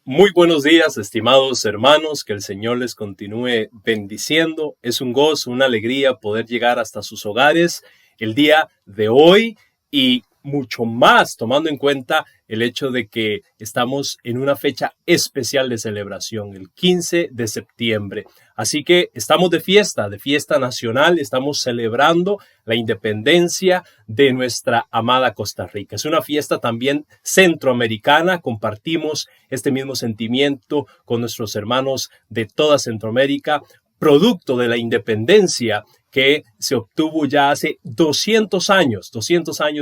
Muy buenos días, estimados hermanos, que el Señor les continúe bendiciendo. Es un gozo, una alegría poder llegar hasta sus hogares el día de hoy y mucho más tomando en cuenta el hecho de que estamos en una fecha especial de celebración, el 15 de septiembre. Así que estamos de fiesta nacional, estamos celebrando la independencia de nuestra amada Costa Rica. Es una fiesta también centroamericana, compartimos este mismo sentimiento con nuestros hermanos de toda Centroamérica, producto de la independencia que se obtuvo ya hace 200 años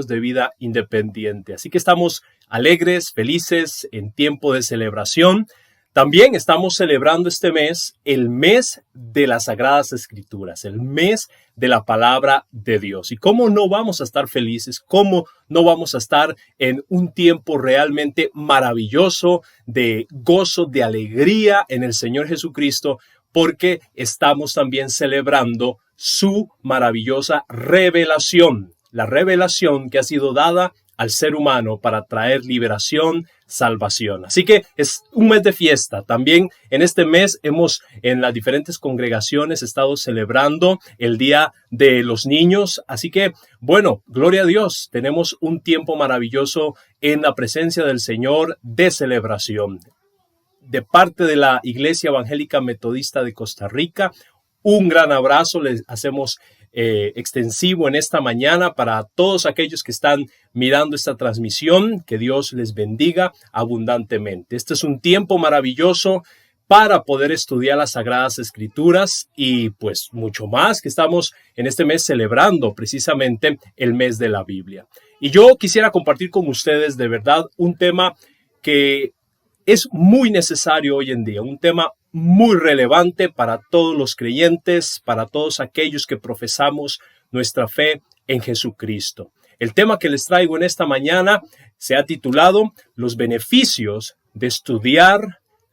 de vida independiente. Así que estamos alegres, felices, en tiempo de celebración. También estamos celebrando este mes, el mes de las Sagradas Escrituras, el mes de la Palabra de Dios. ¿Y cómo no vamos a estar felices? ¿Cómo no vamos a estar en un tiempo realmente maravilloso de gozo, de alegría en el Señor Jesucristo? Porque estamos también celebrando su maravillosa revelación, la revelación que ha sido dada al ser humano para traer liberación, salvación. Así que es un mes de fiesta. También en este mes en las diferentes congregaciones estado celebrando el Día de los Niños. Así que, bueno, gloria a Dios. Tenemos un tiempo maravilloso en la presencia del Señor de celebración. De parte de la Iglesia Evangélica Metodista de Costa Rica, un gran abrazo les hacemos extensivo en esta mañana para todos aquellos que están mirando esta transmisión. Que Dios les bendiga abundantemente. Este es un tiempo maravilloso para poder estudiar las Sagradas Escrituras y pues mucho más, que estamos en este mes celebrando precisamente el mes de la Biblia. Y yo quisiera compartir con ustedes de verdad un tema que es muy necesario hoy en día, un tema muy relevante para todos los creyentes, para todos aquellos que profesamos nuestra fe en Jesucristo. El tema que les traigo en esta mañana se ha titulado Los beneficios de estudiar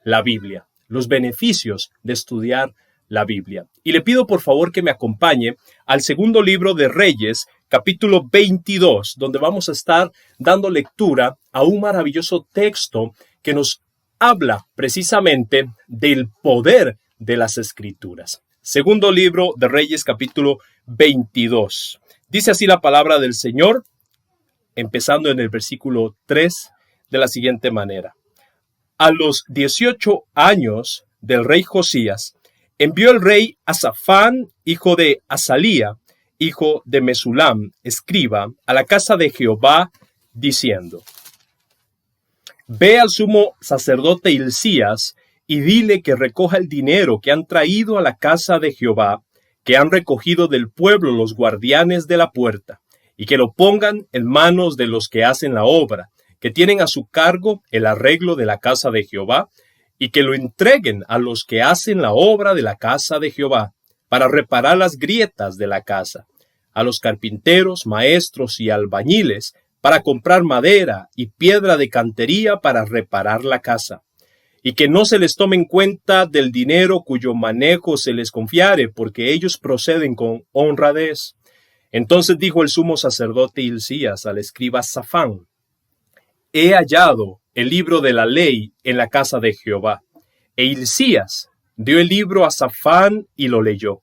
la Biblia. Los beneficios de estudiar la Biblia. Y le pido por favor que me acompañe al segundo libro de Reyes, capítulo 22, donde vamos a estar dando lectura a un maravilloso texto que nos habla precisamente del poder de las Escrituras. Segundo libro de Reyes, capítulo 22. Dice así la palabra del Señor, empezando en el versículo 3, de la siguiente manera. A los 18 años del rey Josías, envió el rey a Safán, hijo de Azalía, hijo de Mesulam, escriba, a la casa de Jehová, diciendo: Ve al sumo sacerdote Hilcías y dile que recoja el dinero que han traído a la casa de Jehová, que han recogido del pueblo los guardianes de la puerta, y que lo pongan en manos de los que hacen la obra, que tienen a su cargo el arreglo de la casa de Jehová, y que lo entreguen a los que hacen la obra de la casa de Jehová, para reparar las grietas de la casa, a los carpinteros, maestros y albañiles, para comprar madera y piedra de cantería para reparar la casa, y que no se les tome en cuenta del dinero cuyo manejo se les confiare, porque ellos proceden con honradez. Entonces dijo el sumo sacerdote Hilcías al escriba Safán: He hallado el libro de la ley en la casa de Jehová. E Hilcías dio el libro a Safán y lo leyó.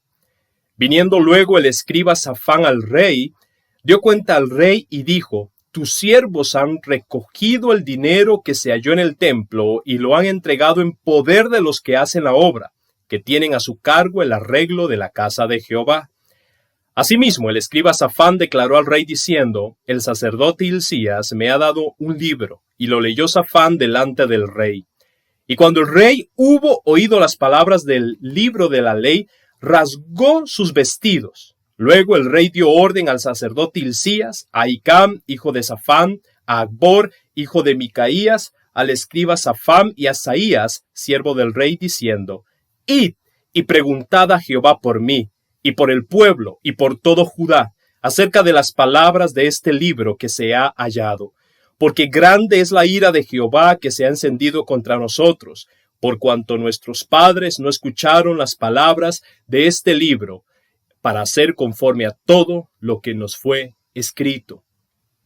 Viniendo luego el escriba Safán al rey, dio cuenta al rey y dijo: Tus siervos han recogido el dinero que se halló en el templo y lo han entregado en poder de los que hacen la obra, que tienen a su cargo el arreglo de la casa de Jehová. Asimismo, el escriba Safán declaró al rey diciendo: El sacerdote Hilcías me ha dado un libro, y lo leyó Safán delante del rey. Y cuando el rey hubo oído las palabras del libro de la ley, rasgó sus vestidos. Luego el rey dio orden al sacerdote Hilcías, a Hicam, hijo de Safán, a Acbor, hijo de Micaías, al escriba Safán y a Asaías, siervo del rey, diciendo: Id y preguntad a Jehová por mí, y por el pueblo, y por todo Judá, acerca de las palabras de este libro que se ha hallado. Porque grande es la ira de Jehová que se ha encendido contra nosotros, por cuanto nuestros padres no escucharon las palabras de este libro, para hacer conforme a todo lo que nos fue escrito.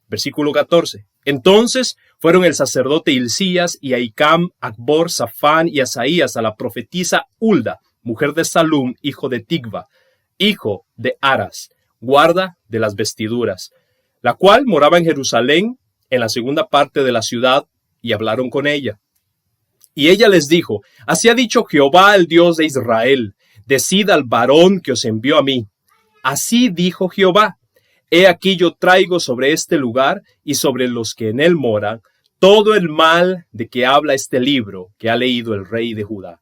Versículo 14. Entonces fueron el sacerdote Hilcías y Ahicam, Acbor, Safán y Asaías a la profetisa Hulda, mujer de Salum, hijo de Tigva, hijo de Aras, guarda de las vestiduras, la cual moraba en Jerusalén, en la segunda parte de la ciudad, y hablaron con ella. Y ella les dijo: así ha dicho Jehová, el Dios de Israel, decid al varón que os envió a mí. Así dijo Jehová: he aquí yo traigo sobre este lugar y sobre los que en él moran todo el mal de que habla este libro que ha leído el rey de Judá,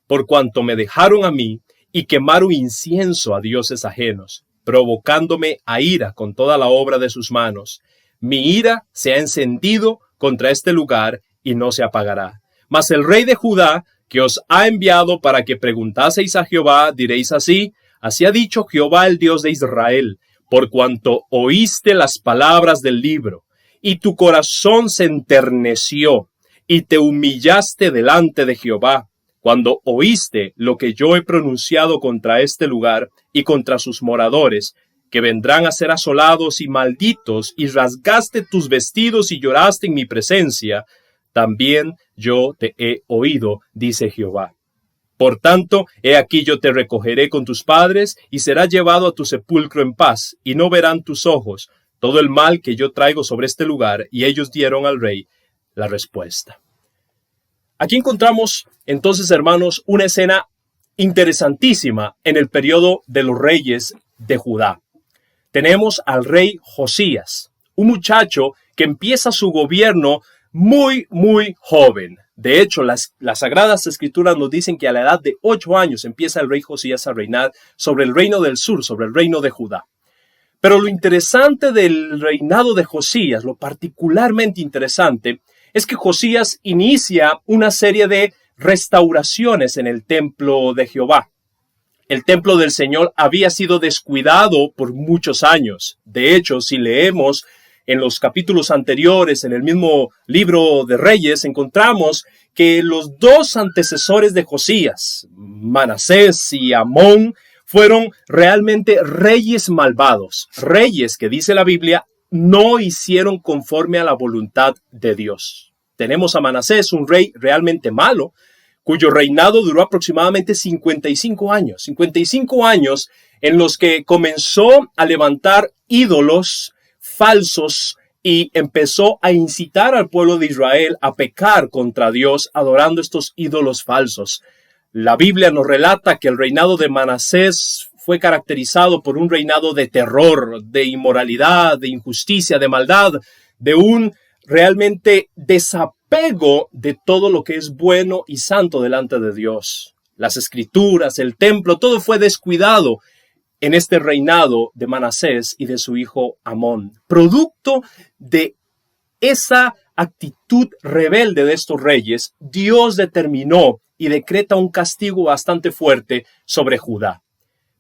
por cuanto me dejaron a mí y quemaron incienso a dioses ajenos, provocándome a ira con toda la obra de sus manos. Mi ira se ha encendido contra este lugar y no se apagará. Mas el rey de Judá, que os ha enviado para que preguntaseis a Jehová, diréis así: así ha dicho Jehová, el Dios de Israel, por cuanto oíste las palabras del libro, y tu corazón se enterneció, y te humillaste delante de Jehová, cuando oíste lo que yo he pronunciado contra este lugar y contra sus moradores, que vendrán a ser asolados y malditos, y rasgaste tus vestidos y lloraste en mi presencia, también yo te he oído, dice Jehová. Por tanto, he aquí yo te recogeré con tus padres, y serás llevado a tu sepulcro en paz, y no verán tus ojos todo el mal que yo traigo sobre este lugar. Y ellos dieron al rey la respuesta. Aquí encontramos, entonces, hermanos, una escena interesantísima en el periodo de los reyes de Judá. Tenemos al rey Josías, un muchacho que empieza su gobierno muy joven. De hecho, las Sagradas Escrituras nos dicen que a la edad de 8 años empieza el rey Josías a reinar sobre el reino del sur, sobre el reino de Judá. Pero lo interesante del reinado de Josías, lo particularmente interesante, es que Josías inicia una serie de restauraciones en el templo de Jehová. El templo del Señor había sido descuidado por muchos años. De hecho, si leemos en los capítulos anteriores, en el mismo libro de Reyes, encontramos que los dos antecesores de Josías, Manasés y Amón, fueron realmente reyes malvados, reyes que, dice la Biblia, no hicieron conforme a la voluntad de Dios. Tenemos a Manasés, un rey realmente malo, cuyo reinado duró aproximadamente 55 años. 55 años en los que comenzó a levantar ídolos falsos y empezó a incitar al pueblo de Israel a pecar contra Dios adorando estos ídolos falsos. La Biblia nos relata que el reinado de Manasés fue caracterizado por un reinado de terror, de inmoralidad, de injusticia, de maldad, de un realmente desapego de todo lo que es bueno y santo delante de Dios. Las escrituras, el templo, todo fue descuidado en este reinado de Manasés y de su hijo Amón. Producto de esa actitud rebelde de estos reyes, Dios determinó y decreta un castigo bastante fuerte sobre Judá.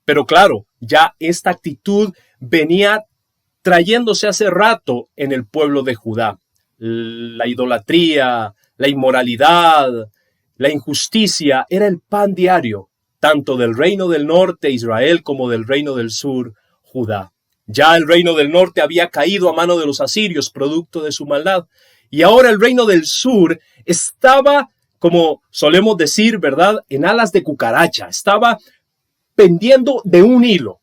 Pero claro, ya esta actitud venía trayéndose hace rato en el pueblo de Judá. La idolatría, la inmoralidad, la injusticia era el pan diario, tanto del reino del norte, Israel, como del reino del sur, Judá. Ya el reino del norte había caído a mano de los asirios, producto de su maldad. Y ahora el reino del sur estaba, como solemos decir, ¿verdad?, en alas de cucaracha. Estaba pendiendo de un hilo,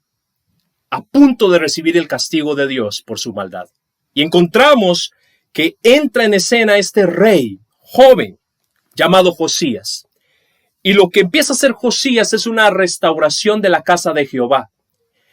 a punto de recibir el castigo de Dios por su maldad. Y encontramos que entra en escena este rey joven llamado Josías. Y lo que empieza a hacer Josías es una restauración de la casa de Jehová.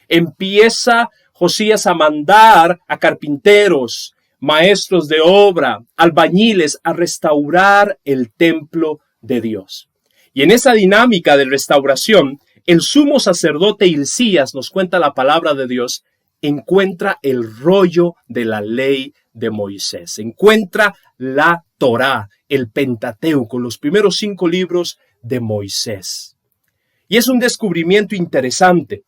Empieza Josías a mandar a carpinteros, maestros de obra, albañiles a restaurar el templo de Dios. Y en esa dinámica de restauración, el sumo sacerdote Hilcías, nos cuenta la palabra de Dios, encuentra el rollo de la ley de Moisés. Encuentra la Torá, el Pentateuco, los primeros 5 libros de Moisés. Y es un descubrimiento interesante,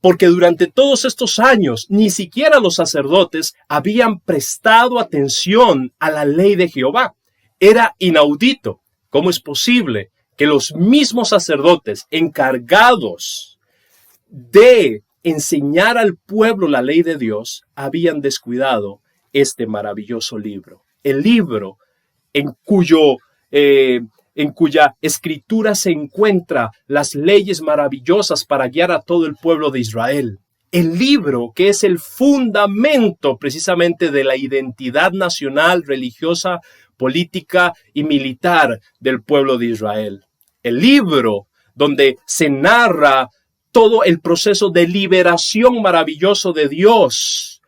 porque durante todos estos años ni siquiera los sacerdotes habían prestado atención a la ley de Jehová. Era inaudito. ¿Cómo es posible que los mismos sacerdotes encargados de enseñar al pueblo la ley de Dios habían descuidado este maravilloso libro. El libro en cuya escritura se encuentran las leyes maravillosas para guiar a todo el pueblo de Israel. El libro que es el fundamento precisamente de la identidad nacional, religiosa, política y militar del pueblo de Israel. El libro donde se narra todo el proceso de liberación maravilloso de Dios.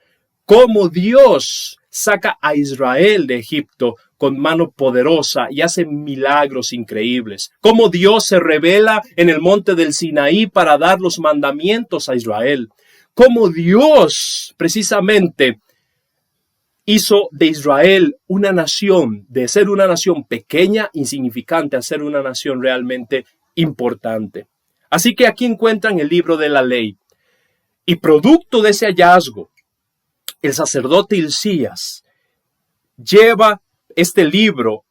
Cómo Dios saca a Israel de Egipto con mano poderosa y hace milagros increíbles. Cómo Dios se revela en el monte del Sinaí para dar los mandamientos a Israel. Cómo Dios precisamente hizo de Israel una nación, de ser una nación pequeña, insignificante, a ser una nación realmente importante. Así que aquí encuentran el libro de la ley. Y producto de ese hallazgo, el sacerdote Hilcías lleva este libro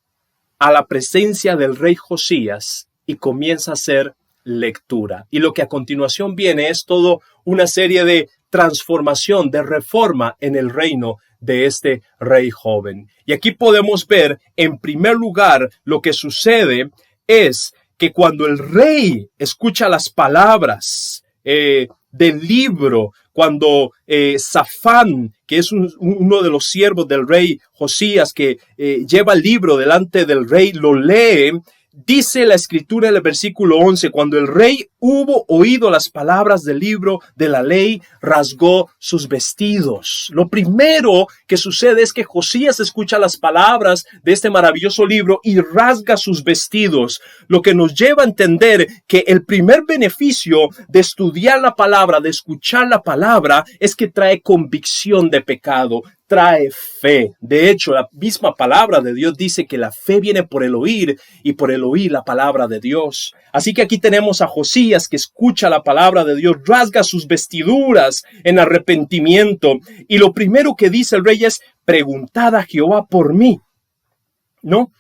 a la presencia del rey Josías y comienza a hacer lectura. Y lo que a continuación viene es toda una serie de transformación, de reforma en el reino de este rey joven. Y aquí podemos ver, en primer lugar, lo que sucede es que cuando el rey escucha las palabras del libro, cuando Safán, que es uno de los siervos del rey Josías, que lleva el libro delante del rey, lo lee, dice la escritura en el versículo 11, cuando el rey hubo oído las palabras del libro de la ley, rasgó sus vestidos. Lo primero que sucede es que Josías escucha las palabras de este maravilloso libro y rasga sus vestidos, lo que nos lleva a entender que el primer beneficio de estudiar la palabra, de escuchar la palabra, es que trae convicción de pecado, trae fe. De hecho, la misma palabra de Dios dice que la fe viene por el oír y por el oír la palabra de Dios. Así que aquí tenemos a Josías que escucha la palabra de Dios, rasga sus vestiduras en arrepentimiento. Y lo primero que dice el rey es: preguntad a Jehová por mí. ¿No?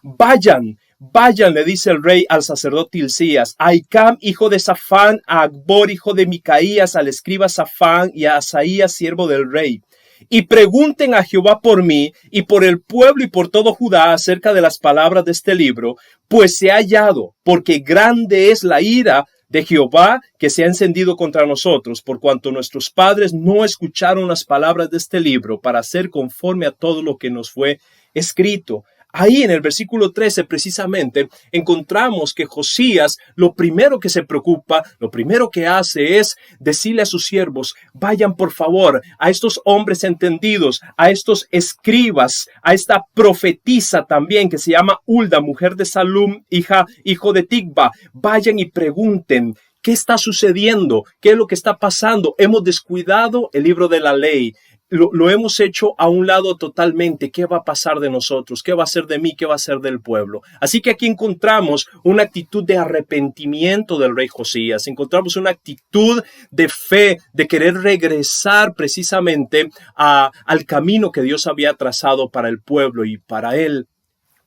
Vayan, le dice el rey al sacerdote Hilcías, a Ahicam, hijo de Safán, a Acbor, hijo de Micaías, al escriba Safán y a Asaías, siervo del rey. Y pregunten a Jehová por mí y por el pueblo y por todo Judá acerca de las palabras de este libro, pues se ha hallado, porque grande es la ira de Jehová que se ha encendido contra nosotros, por cuanto nuestros padres no escucharon las palabras de este libro para hacer conforme a todo lo que nos fue escrito. Ahí en el versículo 13 precisamente encontramos que Josías lo primero que se preocupa, lo primero que hace es decirle a sus siervos: vayan por favor a estos hombres entendidos, a estos escribas, a esta profetisa también que se llama Hulda, mujer de Salum, hijo de Ticba. Vayan y pregunten: ¿qué está sucediendo? ¿Qué es lo que está pasando? Hemos descuidado el libro de la ley. Lo hemos hecho a un lado totalmente. ¿Qué va a pasar de nosotros? ¿Qué va a ser de mí? ¿Qué va a ser del pueblo? Así que aquí encontramos una actitud de arrepentimiento del rey Josías. Encontramos una actitud de fe, de querer regresar precisamente al camino que Dios había trazado para el pueblo y para él.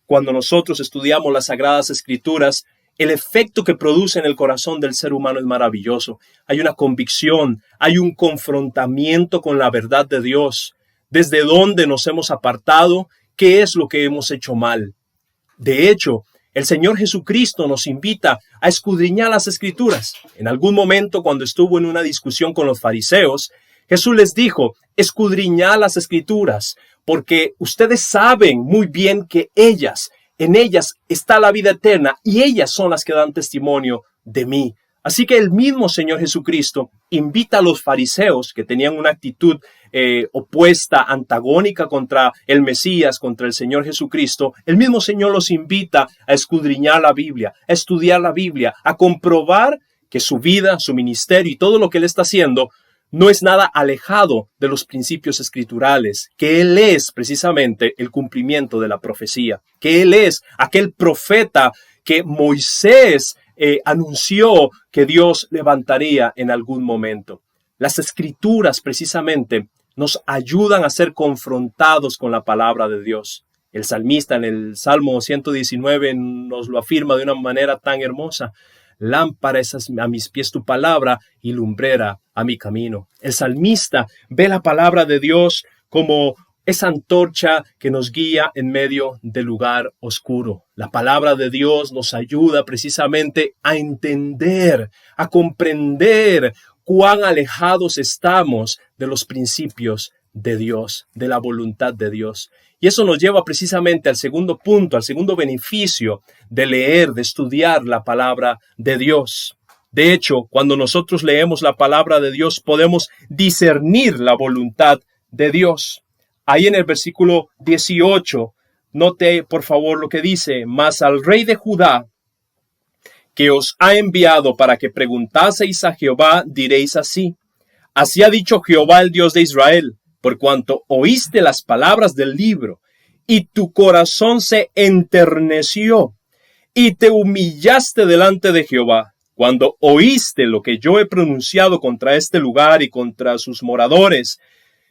Cuando nosotros estudiamos las Sagradas Escrituras, el efecto que produce en el corazón del ser humano es maravilloso. Hay una convicción, hay un confrontamiento con la verdad de Dios. ¿Desde dónde nos hemos apartado? ¿Qué es lo que hemos hecho mal? De hecho, el Señor Jesucristo nos invita a escudriñar las Escrituras. En algún momento, cuando estuvo en una discusión con los fariseos, Jesús les dijo: escudriñad las Escrituras, porque ustedes saben muy bien que en ellas está la vida eterna y ellas son las que dan testimonio de mí. Así que el mismo Señor Jesucristo invita a los fariseos, que tenían una actitud opuesta, antagónica contra el Mesías, contra el Señor Jesucristo. El mismo Señor los invita a escudriñar la Biblia, a estudiar la Biblia, a comprobar que su vida, su ministerio y todo lo que Él está haciendo no es nada alejado de los principios escriturales, que Él es precisamente el cumplimiento de la profecía, que Él es aquel profeta que Moisés anunció que Dios levantaría en algún momento. Las Escrituras precisamente nos ayudan a ser confrontados con la palabra de Dios. El salmista en el Salmo 119 nos lo afirma de una manera tan hermosa: lámpara es a mis pies tu palabra y lumbrera a mi camino. El salmista ve la palabra de Dios como esa antorcha que nos guía en medio del lugar oscuro. La palabra de Dios nos ayuda precisamente a entender, a comprender cuán alejados estamos de los principios de Dios, de la voluntad de Dios. Y eso nos lleva precisamente al segundo punto, al segundo beneficio de leer, de estudiar la palabra de Dios. De hecho, cuando nosotros leemos la palabra de Dios, podemos discernir la voluntad de Dios. Ahí en el versículo 18, note por favor lo que dice: mas al rey de Judá, que os ha enviado para que preguntaseis a Jehová, diréis así: así ha dicho Jehová, el Dios de Israel, por cuanto oíste las palabras del libro, y tu corazón se enterneció, y te humillaste delante de Jehová, cuando oíste lo que yo he pronunciado contra este lugar y contra sus moradores,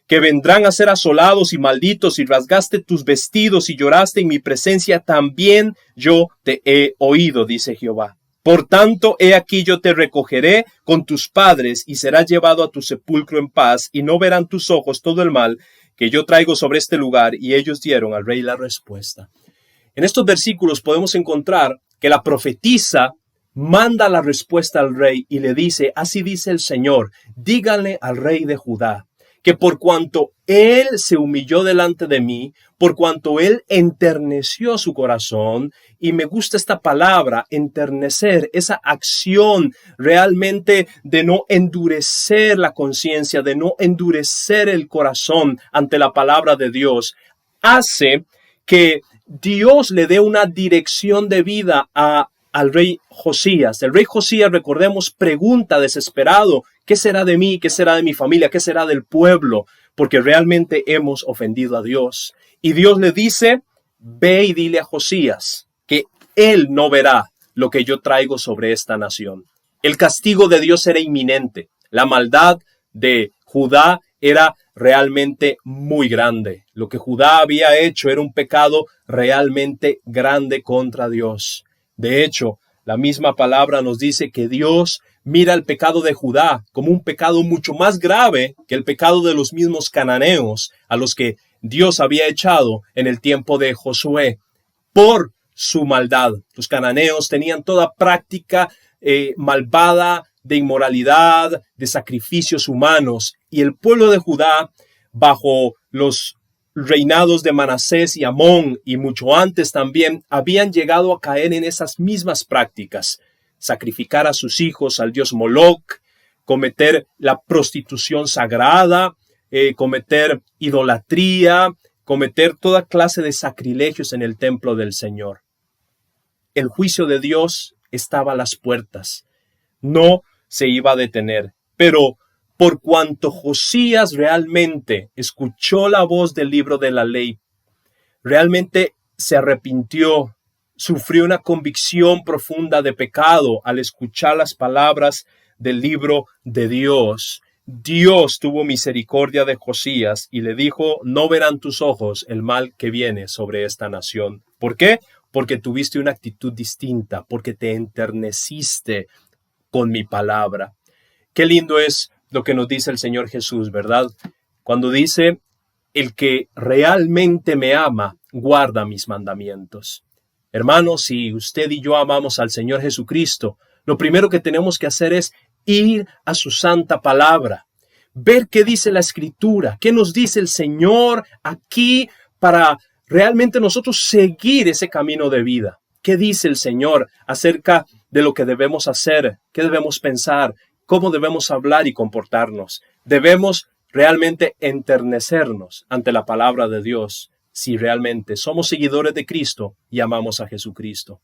que vendrán a ser asolados y malditos, y rasgaste tus vestidos y lloraste en mi presencia, también yo te he oído, dice Jehová. Por tanto, he aquí yo te recogeré con tus padres, y serás llevado a tu sepulcro en paz, y no verán tus ojos todo el mal que yo traigo sobre este lugar. Y ellos dieron al rey la respuesta. En estos versículos podemos encontrar que la profetisa manda la respuesta al rey y le dice: así dice el Señor, díganle al rey de Judá, que por cuanto él se humilló delante de mí, por cuanto él enterneció su corazón, y me gusta esta palabra, enternecer, esa acción realmente de no endurecer la conciencia, de no endurecer el corazón ante la palabra de Dios, hace que Dios le dé una dirección de vida al rey Josías. El rey Josías, recordemos, pregunta desesperado: ¿qué será de mí? ¿Qué será de mi familia? ¿Qué será del pueblo? Porque realmente hemos ofendido a Dios. Y Dios le dice: ve y dile a Josías que él no verá lo que yo traigo sobre esta nación. El castigo de Dios era inminente. La maldad de Judá era realmente muy grande. Lo que Judá había hecho era un pecado realmente grande contra Dios. De hecho, la misma palabra nos dice que Dios mira el pecado de Judá como un pecado mucho más grave que el pecado de los mismos cananeos a los que Dios había echado en el tiempo de Josué por su maldad. Los cananeos tenían toda práctica malvada de inmoralidad, de sacrificios humanos, y el pueblo de Judá, bajo los reinados de Manasés y Amón, y mucho antes también, habían llegado a caer en esas mismas prácticas: sacrificar a sus hijos al dios Moloc, cometer la prostitución sagrada, cometer idolatría, cometer toda clase de sacrilegios en el templo del Señor. El juicio de Dios estaba a las puertas, no se iba a detener, pero por cuanto Josías realmente escuchó la voz del libro de la ley, realmente se arrepintió, sufrió una convicción profunda de pecado al escuchar las palabras del libro de Dios. Dios tuvo misericordia de Josías y le dijo: no verán tus ojos el mal que viene sobre esta nación. ¿Por qué? Porque tuviste una actitud distinta, porque te enterneciste con mi palabra. Qué lindo es lo que nos dice el Señor Jesús, ¿verdad? Cuando dice: el que realmente me ama, guarda mis mandamientos. Hermanos, si usted y yo amamos al Señor Jesucristo, lo primero que tenemos que hacer es ir a su santa palabra, ver qué dice la Escritura, qué nos dice el Señor aquí para realmente nosotros seguir ese camino de vida. ¿Qué dice el Señor acerca de lo que debemos hacer? ¿Qué debemos pensar? ¿Cómo debemos hablar y comportarnos? Debemos realmente enternecernos ante la palabra de Dios si realmente somos seguidores de Cristo y amamos a Jesucristo.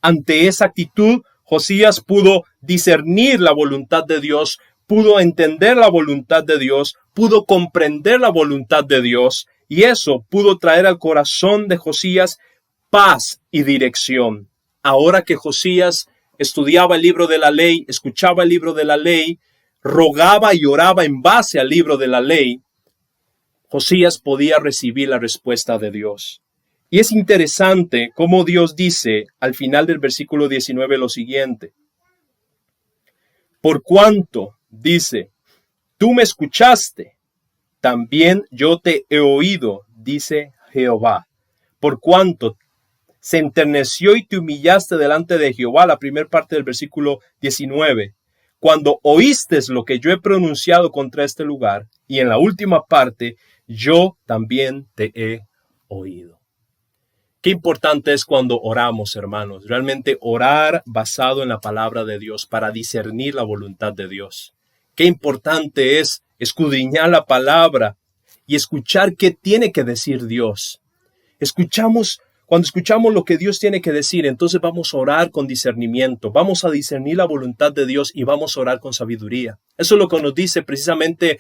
Ante esa actitud, Josías pudo discernir la voluntad de Dios, pudo entender la voluntad de Dios, pudo comprender la voluntad de Dios, y eso pudo traer al corazón de Josías paz y dirección. Ahora que Josías estudiaba el libro de la ley, escuchaba el libro de la ley, rogaba y oraba en base al libro de la ley, Josías podía recibir la respuesta de Dios. Y es interesante cómo Dios dice al final del versículo 19 lo siguiente: por cuanto, dice, tú me escuchaste también yo te he oído, dice Jehová. Por cuanto se enterneció y te humillaste delante de Jehová, la primera parte del versículo 19, cuando oíste lo que yo he pronunciado contra este lugar, y en la última parte, yo también te he oído. Qué importante es cuando oramos, hermanos, realmente orar basado en la palabra de Dios para discernir la voluntad de Dios. Qué importante es escudriñar la palabra y escuchar qué tiene que decir Dios. Cuando escuchamos lo que Dios tiene que decir, entonces vamos a orar con discernimiento, vamos a discernir la voluntad de Dios y vamos a orar con sabiduría. Eso es lo que nos dice precisamente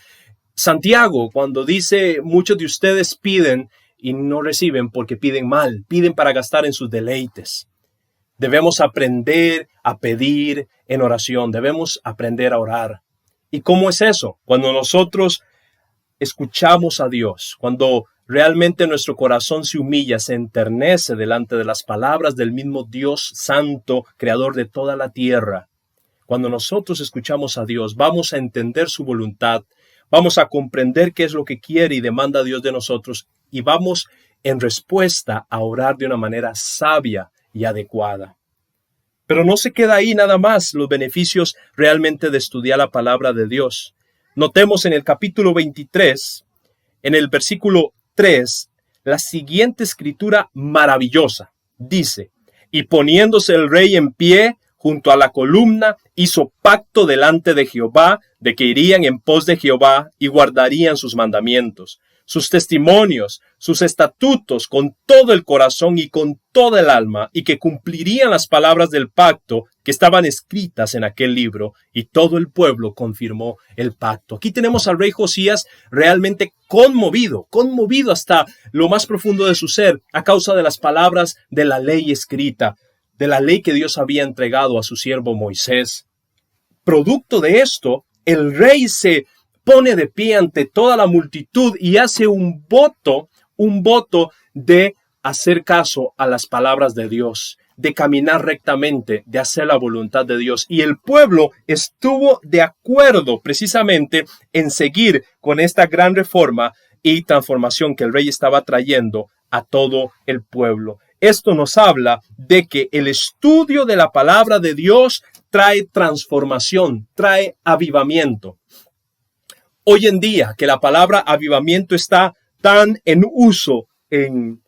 Santiago cuando dice, muchos de ustedes piden y no reciben porque piden mal, piden para gastar en sus deleites. Debemos aprender a pedir en oración, debemos aprender a orar. ¿Y cómo es eso? Cuando nosotros escuchamos a Dios, cuando realmente nuestro corazón se humilla, se enternece delante de las palabras del mismo Dios Santo, Creador de toda la tierra. Cuando nosotros escuchamos a Dios, vamos a entender su voluntad, vamos a comprender qué es lo que quiere y demanda Dios de nosotros y vamos en respuesta a orar de una manera sabia y adecuada. Pero no se queda ahí nada más los beneficios realmente de estudiar la palabra de Dios. Notemos en el capítulo 23, en el versículo 3, la siguiente escritura maravillosa. Dice, y poniéndose el rey en pie junto a la columna, hizo pacto delante de Jehová, de que irían en pos de Jehová y guardarían sus mandamientos, sus testimonios, sus estatutos con todo el corazón y con toda el alma, y que cumplirían las palabras del pacto que estaban escritas en aquel libro, y todo el pueblo confirmó el pacto. Aquí tenemos al rey Josías realmente conmovido hasta lo más profundo de su ser, a causa de las palabras de la ley escrita, de la ley que Dios había entregado a su siervo Moisés. Producto de esto, el rey se pone de pie ante toda la multitud y hace un voto de hacer caso a las palabras de Dios, de caminar rectamente, de hacer la voluntad de Dios. Y el pueblo estuvo de acuerdo precisamente en seguir con esta gran reforma y transformación que el rey estaba trayendo a todo el pueblo. Esto nos habla de que el estudio de la palabra de Dios trae transformación, trae avivamiento. Hoy en día que la palabra avivamiento está tan en uso en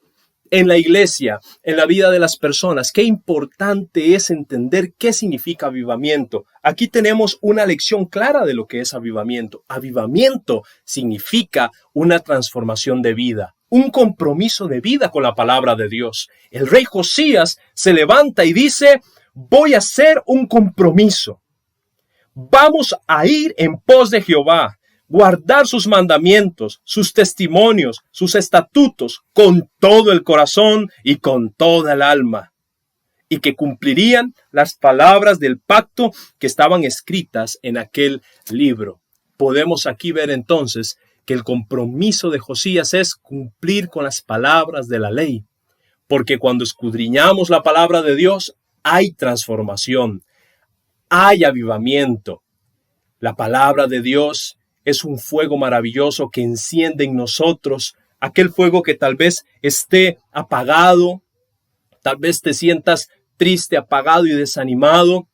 la iglesia, en la vida de las personas, qué importante es entender qué significa avivamiento. Aquí tenemos una lección clara de lo que es avivamiento. Avivamiento significa una transformación de vida, un compromiso de vida con la palabra de Dios. El rey Josías se levanta y dice, voy a hacer un compromiso. Vamos a ir en pos de Jehová, guardar sus mandamientos, sus testimonios, sus estatutos con todo el corazón y con toda el alma, y que cumplirían las palabras del pacto que estaban escritas en aquel libro. Podemos aquí ver entonces que el compromiso de Josías es cumplir con las palabras de la ley, porque cuando escudriñamos la palabra de Dios hay transformación, hay avivamiento. La palabra de Dios es un fuego maravilloso que enciende en nosotros aquel fuego que tal vez esté apagado, tal vez te sientas triste, apagado y desanimado,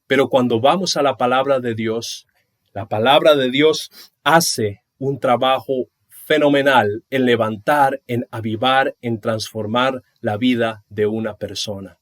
pero cuando vamos a la palabra de Dios, la palabra de Dios hace un trabajo fenomenal en levantar, en avivar, en transformar la vida de una persona.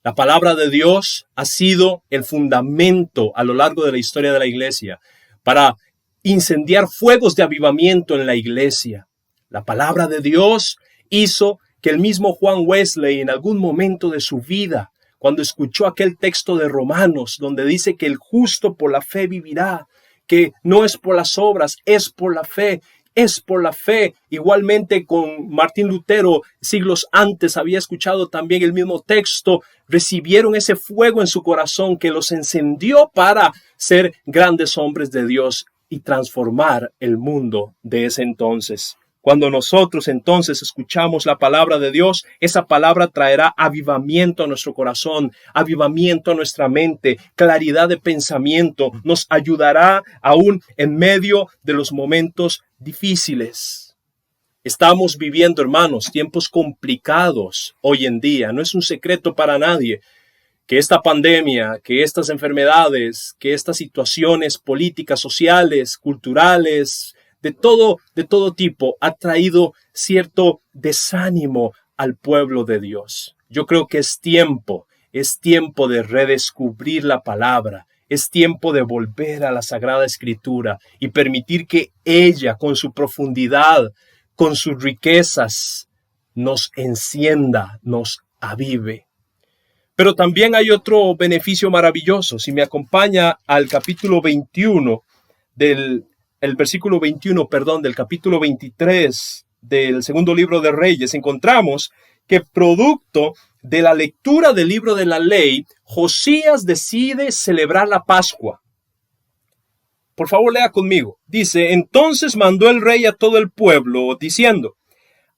La palabra de Dios ha sido el fundamento a lo largo de la historia de la iglesia para incendiar fuegos de avivamiento en la iglesia. La palabra de Dios hizo que el mismo Juan Wesley en algún momento de su vida, cuando escuchó aquel texto de Romanos, donde dice que el justo por la fe vivirá, que no es por las obras, es por la fe. Es por la fe. Igualmente con Martín Lutero, siglos antes, había escuchado también el mismo texto. Recibieron ese fuego en su corazón que los encendió para ser grandes hombres de Dios y transformar el mundo de ese entonces. Cuando nosotros entonces escuchamos la palabra de Dios, esa palabra traerá avivamiento a nuestro corazón, avivamiento a nuestra mente, claridad de pensamiento, nos ayudará aún en medio de los momentos difíciles. Estamos viviendo, hermanos, tiempos complicados hoy en día. No es un secreto para nadie que esta pandemia, que estas enfermedades, que estas situaciones políticas, sociales, culturales, de todo tipo, ha traído cierto desánimo al pueblo de Dios. Yo creo que es tiempo de redescubrir la palabra, es tiempo de volver a la Sagrada Escritura y permitir que ella, con su profundidad, con sus riquezas, nos encienda, nos avive. Pero también hay otro beneficio maravilloso. Si me acompaña al capítulo 21 el versículo 21, del capítulo 23 del segundo libro de Reyes, encontramos que producto de la lectura del libro de la ley, Josías decide celebrar la Pascua. Por favor, lea conmigo. Dice, entonces mandó el rey a todo el pueblo, diciendo,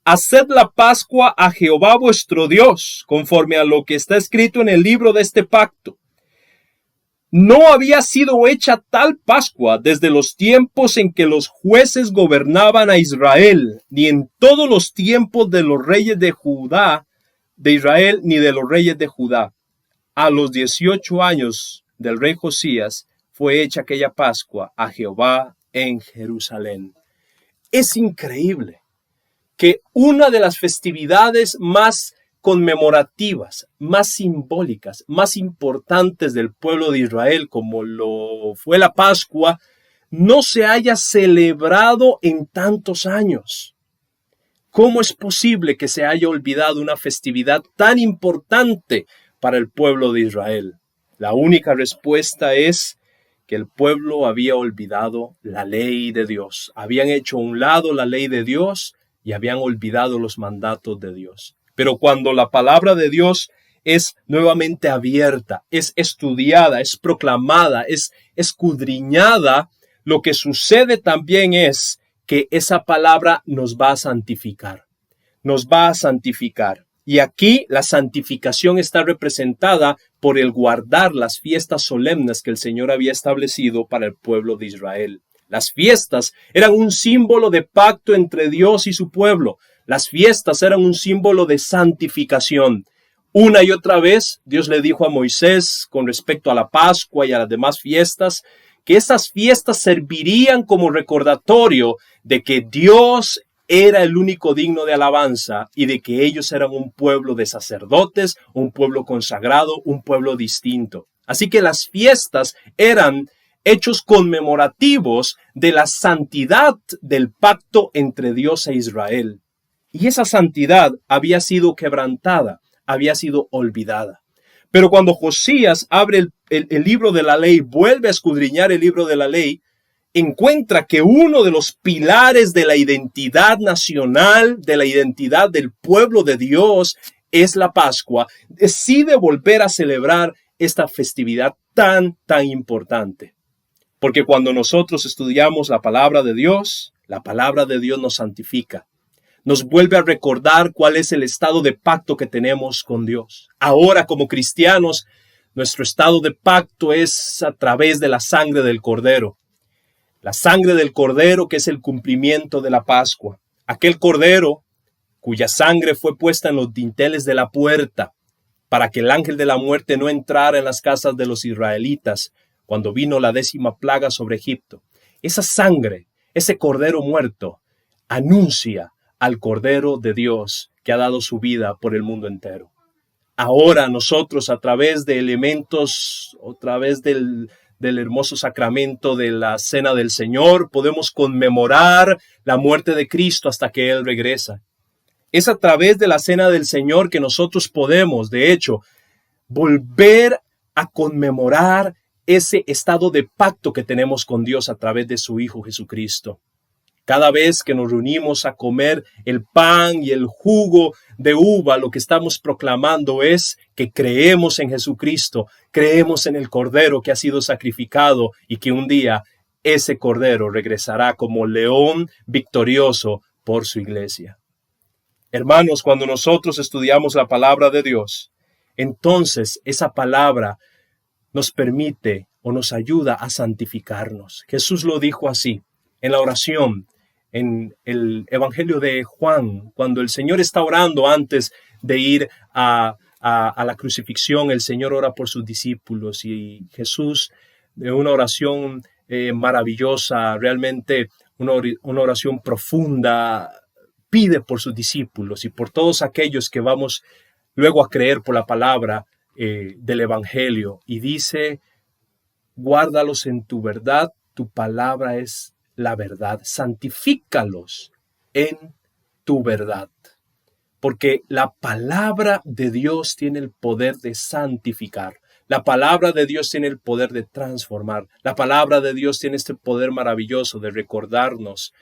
haced la Pascua a Jehová vuestro Dios, conforme a lo que está escrito en el libro de este pacto. No había sido hecha tal Pascua desde los tiempos en que los jueces gobernaban a Israel, ni en todos los tiempos de los reyes de Judá, de Israel, ni de los reyes de Judá. A los 18 años del rey Josías fue hecha aquella Pascua a Jehová en Jerusalén. Es increíble que una de las festividades más conmemorativas, más simbólicas, más importantes del pueblo de Israel, como lo fue la Pascua, no se haya celebrado en tantos años. ¿Cómo es posible que se haya olvidado una festividad tan importante para el pueblo de Israel? La única respuesta es que el pueblo había olvidado la ley de Dios. Habían hecho a un lado la ley de Dios y habían olvidado los mandatos de Dios. Pero cuando la palabra de Dios es nuevamente abierta, es estudiada, es proclamada, es escudriñada, lo que sucede también es que esa palabra nos va a santificar. Nos va a santificar. Y aquí la santificación está representada por el guardar las fiestas solemnes que el Señor había establecido para el pueblo de Israel. Las fiestas eran un símbolo de pacto entre Dios y su pueblo. Las fiestas eran un símbolo de santificación. Una y otra vez, Dios le dijo a Moisés con respecto a la Pascua y a las demás fiestas, que estas fiestas servirían como recordatorio de que Dios era el único digno de alabanza y de que ellos eran un pueblo de sacerdotes, un pueblo consagrado, un pueblo distinto. Así que las fiestas eran hechos conmemorativos de la santidad del pacto entre Dios e Israel. Y esa santidad había sido quebrantada, había sido olvidada. Pero cuando Josías abre el libro de la ley, vuelve a escudriñar el libro de la ley, encuentra que uno de los pilares de la identidad nacional, de la identidad del pueblo de Dios, es la Pascua. Decide volver a celebrar esta festividad tan importante. Porque cuando nosotros estudiamos la palabra de Dios nos santifica. Nos vuelve a recordar cuál es el estado de pacto que tenemos con Dios. Ahora, como cristianos, nuestro estado de pacto es a través de la sangre del Cordero. La sangre del Cordero, que es el cumplimiento de la Pascua. Aquel Cordero cuya sangre fue puesta en los dinteles de la puerta para que el ángel de la muerte no entrara en las casas de los israelitas cuando vino la 10ª plaga sobre Egipto. Esa sangre, ese Cordero muerto, anuncia al Cordero de Dios que ha dado su vida por el mundo entero. Ahora nosotros, a través de elementos, a través del hermoso sacramento de la Cena del Señor, podemos conmemorar la muerte de Cristo hasta que Él regresa. Es a través de la Cena del Señor que nosotros podemos, de hecho, volver a conmemorar ese estado de pacto que tenemos con Dios a través de su Hijo Jesucristo. Cada vez que nos reunimos a comer el pan y el jugo de uva, lo que estamos proclamando es que creemos en Jesucristo, creemos en el Cordero que ha sido sacrificado y que un día ese Cordero regresará como león victorioso por su iglesia. Hermanos, cuando nosotros estudiamos la palabra de Dios, entonces esa palabra nos permite o nos ayuda a santificarnos. Jesús lo dijo así en la oración, en el Evangelio de Juan, cuando el Señor está orando antes de ir a la crucifixión. El Señor ora por sus discípulos y Jesús, de una oración maravillosa, realmente una oración profunda, pide por sus discípulos y por todos aquellos que vamos luego a creer por la palabra del Evangelio, y dice: guárdalos en tu verdad, tu palabra es la verdad, santifícalos en tu verdad. Porque la palabra de Dios tiene el poder de santificar. La palabra de Dios tiene el poder de transformar. La palabra de Dios tiene este poder maravilloso de recordarnos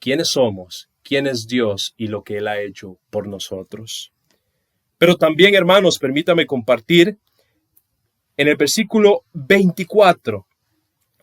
quiénes somos, quién es Dios y lo que Él ha hecho por nosotros. Pero también, hermanos, permítame compartir en el versículo 24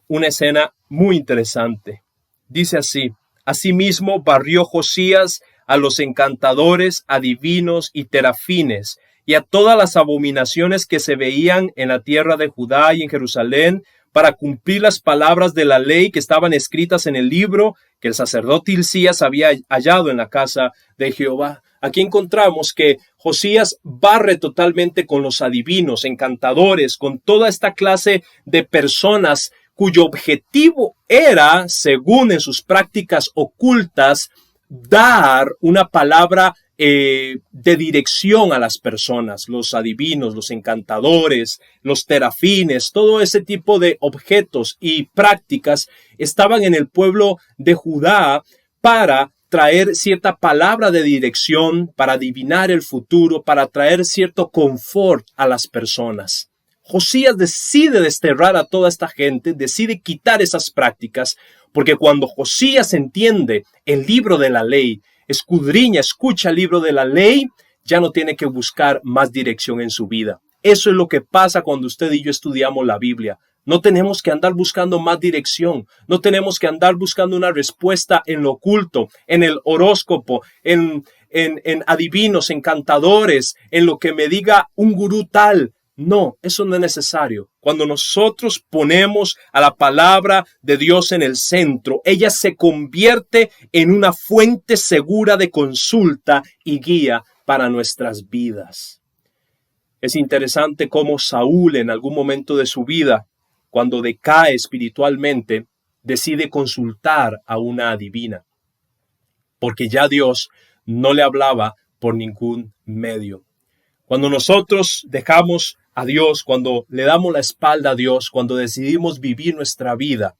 una escena muy interesante. Dice así: asimismo barrió Josías a los encantadores, adivinos y terafines, y a todas las abominaciones que se veían en la tierra de Judá y en Jerusalén, para cumplir las palabras de la ley que estaban escritas en el libro que el sacerdote Hilcías había hallado en la casa de Jehová. Aquí encontramos que Josías barre totalmente con los adivinos, encantadores, con toda esta clase de personas cuyo objetivo era, según en sus prácticas ocultas, dar una palabra de dirección a las personas. Los adivinos, los encantadores, los terafines, todo ese tipo de objetos y prácticas estaban en el pueblo de Judá para traer cierta palabra de dirección, para adivinar el futuro, para traer cierto confort a las personas. Josías decide desterrar a toda esta gente, decide quitar esas prácticas, porque cuando Josías entiende el libro de la ley, escudriña, escucha el libro de la ley, ya no tiene que buscar más dirección en su vida. Eso es lo que pasa cuando usted y yo estudiamos la Biblia. No tenemos que andar buscando más dirección, no tenemos que andar buscando una respuesta en lo oculto, en el horóscopo, en adivinos, encantadores, en lo que me diga un gurú tal. No, eso no es necesario. Cuando nosotros ponemos a la palabra de Dios en el centro, ella se convierte en una fuente segura de consulta y guía para nuestras vidas. Es interesante cómo Saúl, en algún momento de su vida, cuando decae espiritualmente, decide consultar a una adivina, porque ya Dios no le hablaba por ningún medio. Cuando nosotros dejamos a Dios, cuando le damos la espalda a Dios, cuando decidimos vivir nuestra vida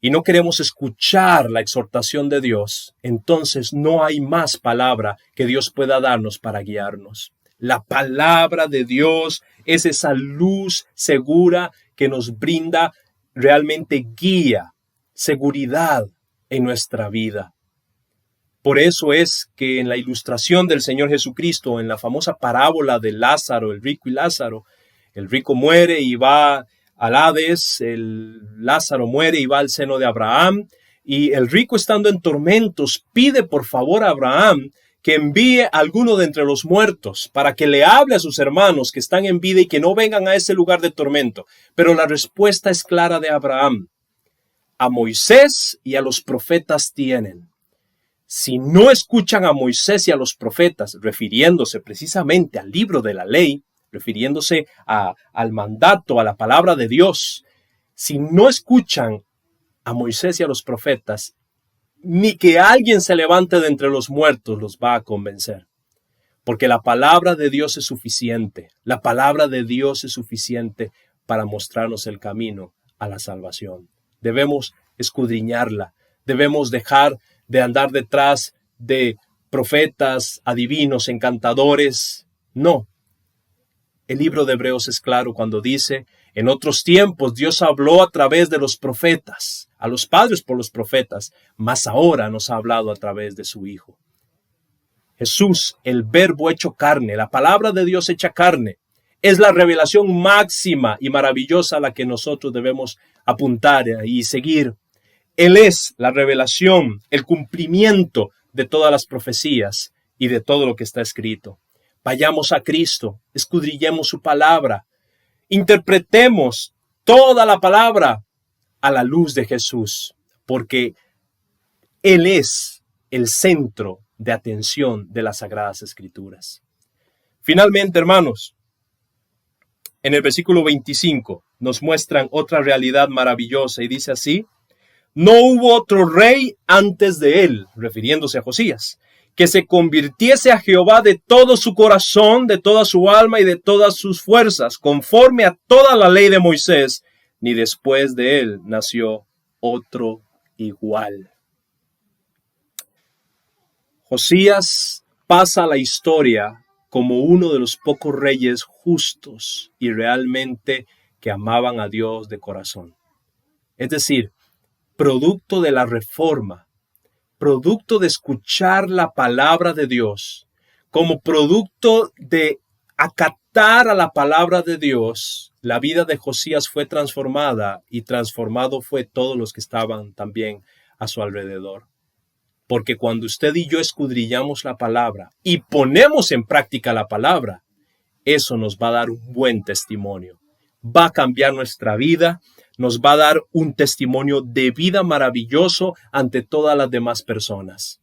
y no queremos escuchar la exhortación de Dios, entonces no hay más palabra que Dios pueda darnos para guiarnos. La palabra de Dios es esa luz segura que nos brinda realmente guía, seguridad en nuestra vida. Por eso es que en la ilustración del Señor Jesucristo, en la famosa parábola de Lázaro, el rico y Lázaro, el rico muere y va al Hades, el Lázaro muere y va al seno de Abraham, y el rico, estando en tormentos, pide por favor a Abraham que envíe a alguno de entre los muertos para que le hable a sus hermanos que están en vida y que no vengan a ese lugar de tormento. Pero la respuesta es clara de Abraham: a Moisés y a los profetas tienen. Si no escuchan a Moisés y a los profetas, refiriéndose precisamente al libro de la ley, refiriéndose al mandato, a la palabra de Dios, si no escuchan a Moisés y a los profetas, ni que alguien se levante de entre los muertos los va a convencer. Porque la palabra de Dios es suficiente. La palabra de Dios es suficiente para mostrarnos el camino a la salvación. Debemos escudriñarla. Debemos dejar de andar detrás de profetas, adivinos, encantadores. No. El libro de Hebreos es claro cuando dice: en otros tiempos Dios habló a través de los profetas, a los padres por los profetas, mas ahora nos ha hablado a través de su Hijo. Jesús, el verbo hecho carne, la palabra de Dios hecha carne, es la revelación máxima y maravillosa a la que nosotros debemos apuntar y seguir. Él es la revelación, el cumplimiento de todas las profecías y de todo lo que está escrito. Vayamos a Cristo, escudriñemos su palabra, interpretemos toda la palabra a la luz de Jesús, porque Él es el centro de atención de las Sagradas Escrituras. Finalmente, hermanos, en el versículo 25 nos muestran otra realidad maravillosa y dice así: no hubo otro rey antes de él, refiriéndose a Josías, que se convirtiese a Jehová de todo su corazón, de toda su alma y de todas sus fuerzas, conforme a toda la ley de Moisés, ni después de él nació otro igual. Josías pasa a la historia como uno de los pocos reyes justos y realmente que amaban a Dios de corazón. Es decir, producto de la reforma, producto de escuchar la palabra de Dios, como producto de acatar a la palabra de Dios, la vida de Josías fue transformada y transformado fue todos los que estaban también a su alrededor. Porque cuando usted y yo escudriñamos la palabra y ponemos en práctica la palabra, eso nos va a dar un buen testimonio. Va a cambiar nuestra vida, nos va a dar un testimonio de vida maravilloso ante todas las demás personas.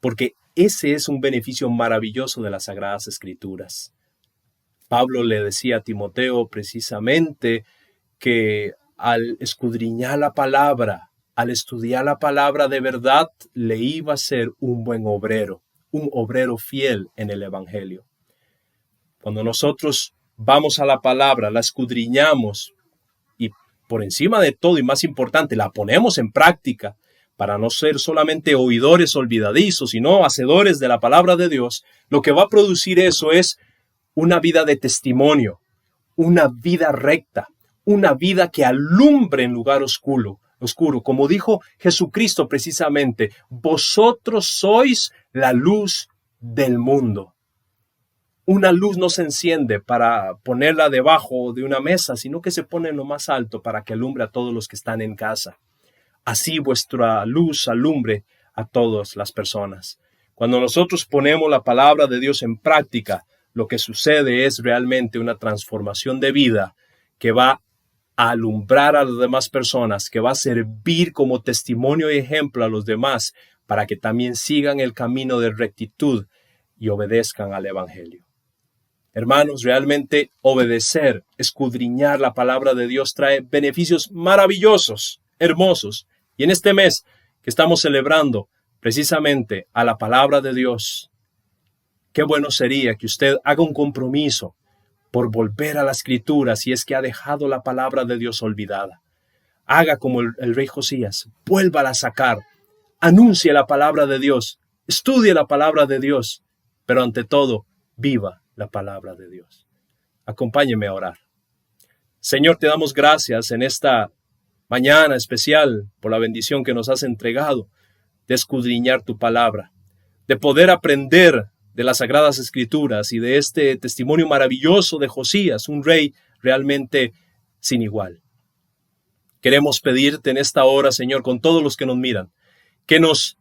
Porque ese es un beneficio maravilloso de las Sagradas Escrituras. Pablo le decía a Timoteo precisamente que al escudriñar la palabra, al estudiar la palabra de verdad, le iba a ser un buen obrero, un obrero fiel en el Evangelio. Cuando nosotros vamos a la palabra, la escudriñamos y por encima de todo y más importante, la ponemos en práctica para no ser solamente oidores olvidadizos, sino hacedores de la palabra de Dios, lo que va a producir eso es una vida de testimonio, una vida recta, una vida que alumbre en lugar oscuro. Como dijo Jesucristo precisamente, vosotros sois la luz del mundo. Una luz no se enciende para ponerla debajo de una mesa, sino que se pone en lo más alto para que alumbre a todos los que están en casa. Así vuestra luz alumbre a todas las personas. Cuando nosotros ponemos la palabra de Dios en práctica, lo que sucede es realmente una transformación de vida que va a alumbrar a las demás personas, que va a servir como testimonio y ejemplo a los demás para que también sigan el camino de rectitud y obedezcan al Evangelio. Hermanos, realmente obedecer, escudriñar la palabra de Dios trae beneficios maravillosos, hermosos. Y en este mes que estamos celebrando precisamente a la palabra de Dios, qué bueno sería que usted haga un compromiso por volver a la Escritura si es que ha dejado la palabra de Dios olvidada. Haga como el rey Josías, vuélvala a sacar, anuncie la palabra de Dios, estudie la palabra de Dios, pero ante todo, viva la palabra de Dios. Acompáñeme a orar. Señor, te damos gracias en esta mañana especial por la bendición que nos has entregado de escudriñar tu palabra, de poder aprender de las Sagradas Escrituras y de este testimonio maravilloso de Josías, un rey realmente sin igual. Queremos pedirte en esta hora, Señor, con todos los que nos miran, que nos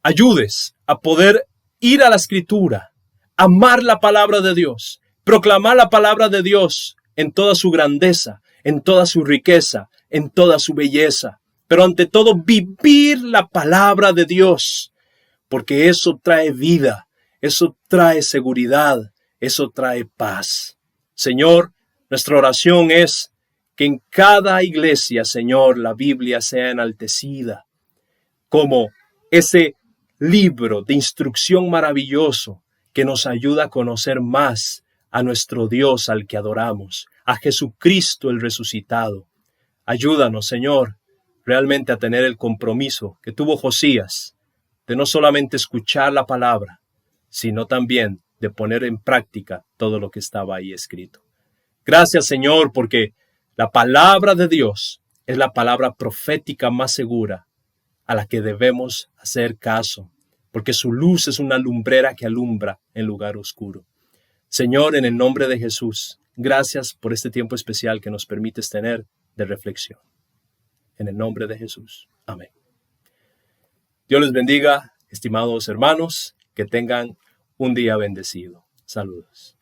ayudes a poder ir a la Escritura, amar la palabra de Dios, proclamar la palabra de Dios en toda su grandeza, en toda su riqueza, en toda su belleza, pero ante todo vivir la palabra de Dios, porque eso trae vida. Eso trae seguridad, eso trae paz. Señor, nuestra oración es que en cada iglesia, Señor, la Biblia sea enaltecida como ese libro de instrucción maravilloso que nos ayuda a conocer más a nuestro Dios al que adoramos, a Jesucristo el resucitado. Ayúdanos, Señor, realmente a tener el compromiso que tuvo Josías de no solamente escuchar la palabra, sino también de poner en práctica todo lo que estaba ahí escrito. Gracias, Señor, porque la palabra de Dios es la palabra profética más segura a la que debemos hacer caso, porque su luz es una lumbrera que alumbra en lugar oscuro. Señor, en el nombre de Jesús, gracias por este tiempo especial que nos permites tener de reflexión. En el nombre de Jesús. Amén. Dios les bendiga. Estimados hermanos, que tengan un día bendecido. Saludos.